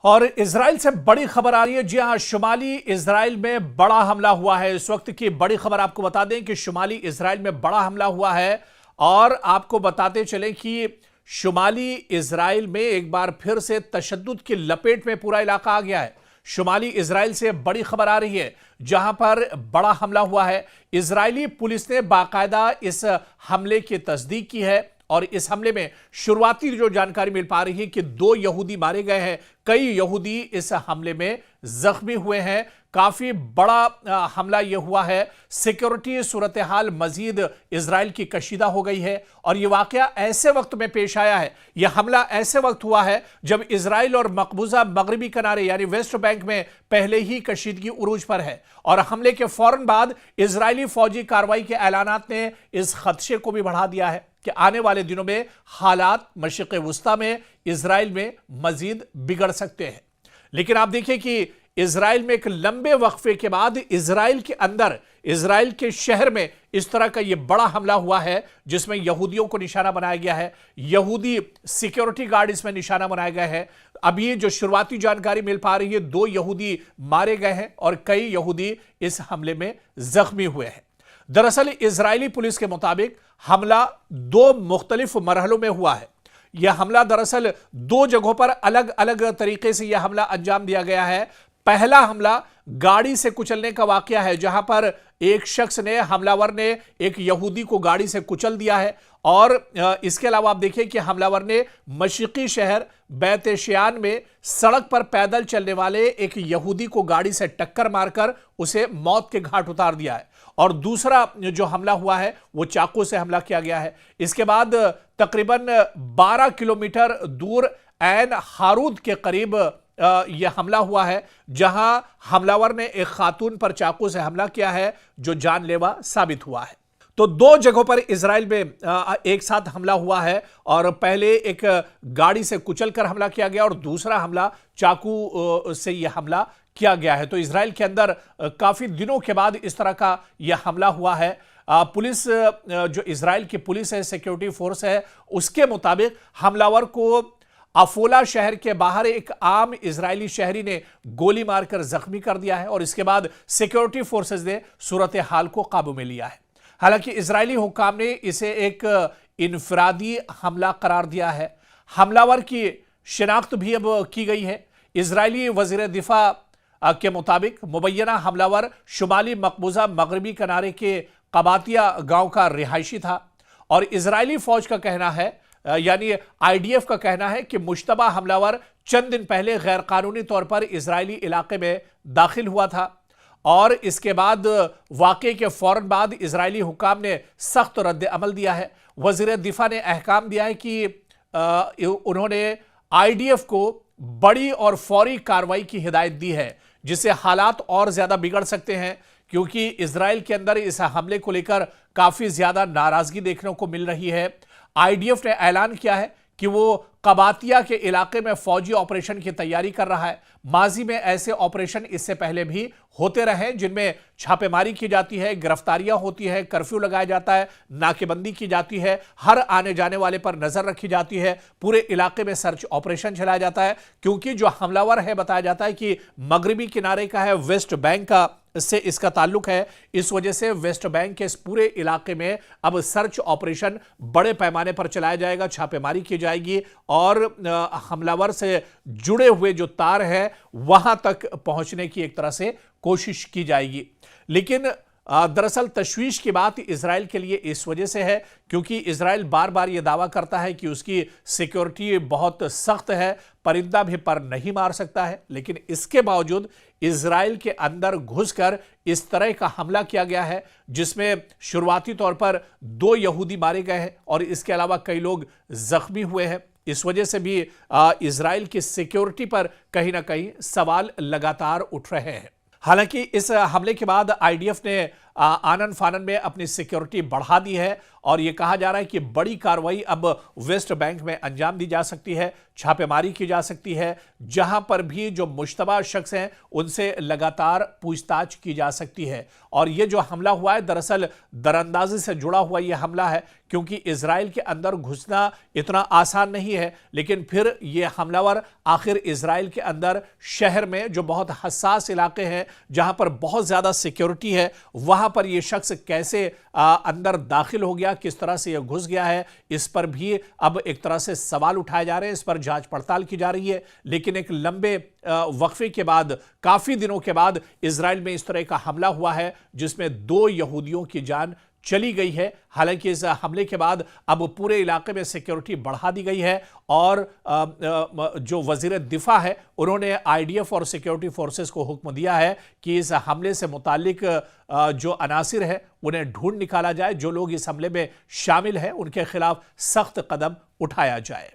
और इजराइल से बड़ी खबर आ रही है। जी हां, शुमाली इजराइल में बड़ा हमला हुआ है। इस वक्त की बड़ी खबर आपको बता दें कि शुमाली इजराइल में बड़ा हमला हुआ है। और आपको बताते चलें कि शुमाली इजराइल में एक बार फिर से तशद्दुद की लपेट में पूरा इलाका आ गया है। शुमाली इजराइल से बड़ी खबर आ रही है, जहां पर बड़ा हमला हुआ है। इजरायली पुलिस ने बाकायदा इस हमले की तस्दीक की है और इस हमले में शुरुआती जो जानकारी मिल पा रही है कि 2 यहूदी मारे गए हैं, कई यहूदी इस हमले में जख्मी हुए हैं। काफी बड़ा हमला यह हुआ है। सिक्योरिटी सूरत हाल मजीद इजराइल की कशीदा हो गई है और यह वाकया ऐसे वक्त में पेश आया है, यह हमला ऐसे वक्त हुआ है जब इजराइल और मकबूजा मगरबी किनारे यानी वेस्ट बैंक में पहले ही कशीदगी उरूज पर है। और हमले के फौरन बाद इजरायली फौजी कार्रवाई के ऐलानात ने इस खदशे को भी बढ़ा दिया है कि आने वाले दिनों में हालात मशरिक़ वुस्ता में इजराइल में मजीद बिगड़ सकते हैं। लेकिन आप देखिए कि इजराइल में एक लंबे वक्फे के बाद इजराइल के अंदर, इजराइल के शहर में इस तरह का यह बड़ा हमला हुआ है जिसमें यहूदियों को निशाना बनाया गया है। यहूदी सिक्योरिटी गार्ड इसमें निशाना बनाए गए हैं। अभी जो शुरुआती जानकारी मिल पा रही है, 2 यहूदी मारे गए हैं और कई यहूदी इस हमले में जख्मी हुए हैं। दरअसल इजरायली पुलिस के मुताबिक हमला 2 मुख्तलिफ मरहलों में हुआ है। यह हमला दरअसल 2 जगहों पर अलग अलग तरीके से यह हमला अंजाम दिया गया है। पहला हमला गाड़ी से कुचलने का वाकया है, जहां पर एक शख्स ने, हमलावर ने एक यहूदी को गाड़ी से कुचल दिया है। और इसके अलावा आप देखिए कि हमलावर ने मशरिकी शहर बैत-ए-शियान में सड़क पर पैदल चलने वाले एक यहूदी को गाड़ी से टक्कर मारकर उसे मौत के घाट उतार दिया है। और दूसरा जो हमला हुआ है वो चाकू से हमला किया गया है। इसके बाद तकरीबन 12 किलोमीटर दूर ऐन हारूद के करीब यह हमला हुआ है, जहां हमलावर ने एक खातून पर चाकू से हमला किया है जो जानलेवा साबित हुआ है। तो 2 जगहों पर इजराइल में एक साथ हमला हुआ है और पहले एक गाड़ी से कुचलकर हमला किया गया और दूसरा हमला चाकू से यह हमला किया गया है। तो इजराइल के अंदर काफी दिनों के बाद इस तरह का यह हमला हुआ है। पुलिस, जो इजराइल की पुलिस है, सिक्योरिटी फोर्स है, उसके मुताबिक हमलावर को अफोला शहर के बाहर एक आम इजरायली शहरी ने गोली मारकर जख्मी कर दिया है और इसके बाद सिक्योरिटी फोर्सेस ने सूरत हाल को काबू में लिया है। हालांकि इजरायली हुक्काम ने इसे एक इनफरादी हमला करार दिया है। हमलावर की शिनाख्त भी अब की गई है। इजरायली वजीर दिफा के मुताबिक मुबैना हमलावर शुमाली मकबूजा मगरबी किनारे के कबातिया गांव का रिहायशी था और इजरायली फौज का कहना है, यानी आईडीएफ का कहना है कि मुश्तबा हमलावर चंद दिन पहले गैर कानूनी तौर पर इजरायली इलाके में दाखिल हुआ था। और इसके बाद वाकये के फौरन बाद इजरायली हुक्काम ने सख्त रद्द अमल दिया है। वजीर दिफा ने अहकाम दिया है कि उन्होंने आईडीएफ को बड़ी और फौरी कार्रवाई की हिदायत दी है, जिससे हालात और ज्यादा बिगड़ सकते हैं, क्योंकि इजराइल के अंदर इस हमले को लेकर काफी ज्यादा नाराजगी देखने को मिल रही है। आईडीएफ ने ऐलान किया है कि वो कबातिया के इलाके में फौजी ऑपरेशन की तैयारी कर रहा है। माजी में ऐसे ऑपरेशन इससे पहले भी होते रहे, जिनमें छापेमारी की जाती है, गिरफ्तारियां होती है, कर्फ्यू लगाया जाता है, नाकेबंदी की जाती है, हर आने जाने वाले पर नजर रखी जाती है, पूरे इलाके में सर्च ऑपरेशन चलाया जाता है। क्योंकि जो हमलावर है, बताया जाता है कि मगरबी किनारे का है, वेस्ट बैंक का से इसका ताल्लुक है। इस वजह से वेस्ट बैंक के इस पूरे इलाके में अब सर्च ऑपरेशन बड़े पैमाने पर चलाया जाएगा, छापेमारी की जाएगी और हमलावर से जुड़े हुए जो तार है वहां तक पहुंचने की एक तरह से कोशिश की जाएगी। लेकिन दरअसल तशवीश की बात इजराइल के लिए इस वजह से है क्योंकि इजराइल बार बार यह दावा करता है कि उसकी सिक्योरिटी बहुत सख्त है, परिंदा भी पर नहीं मार सकता है। लेकिन इसके बावजूद इजराइल के अंदर घुसकर इस तरह का हमला किया गया है, जिसमें शुरुआती तौर पर 2 यहूदी मारे गए हैं और इसके अलावा कई लोग जख्मी हुए हैं। इस वजह से भी इजराइल की सिक्योरिटी पर कहीं ना कहीं सवाल लगातार उठ रहे हैं। हालांकि इस हमले के बाद आईडीएफ ने आनन फानन में अपनी सिक्योरिटी बढ़ा दी है और यह कहा जा रहा है कि बड़ी कार्रवाई अब वेस्ट बैंक में अंजाम दी जा सकती है, छापेमारी की जा सकती है, जहां पर भी जो मुश्तबा शख्स हैं उनसे लगातार पूछताछ की जा सकती है। और यह जो हमला हुआ है दरअसल दरअंदाजी से जुड़ा हुआ यह हमला है, क्योंकि इजराइल के अंदर घुसना इतना आसान नहीं है, लेकिन फिर यह हमलावर आखिर इजराइल के अंदर शहर में जो बहुत हसास इलाके हैं, जहां पर बहुत ज्यादा सिक्योरिटी है, वहां पर यह शख्स कैसे अंदर दाखिल हो गया, किस तरह से यह घुस गया है, इस पर भी अब एक तरह से सवाल उठाए जा रहे हैं, इस पर जांच पड़ताल की जा रही है। लेकिन एक लंबे वक्फे के बाद, काफी दिनों के बाद इजराइल में इस तरह का हमला हुआ है जिसमें 2 यहूदियों की जान चली गई है। हालांकि इस हमले के बाद अब पूरे इलाके में सिक्योरिटी बढ़ा दी गई है और जो वजीर दिफा है उन्होंने आईडीएफ और सिक्योरिटी फोर्सेस को हुक्म दिया है कि इस हमले से मुतालिक जो अनासिर है उन्हें ढूंढ निकाला जाए, जो लोग इस हमले में शामिल हैं उनके खिलाफ सख्त कदम उठाया जाए।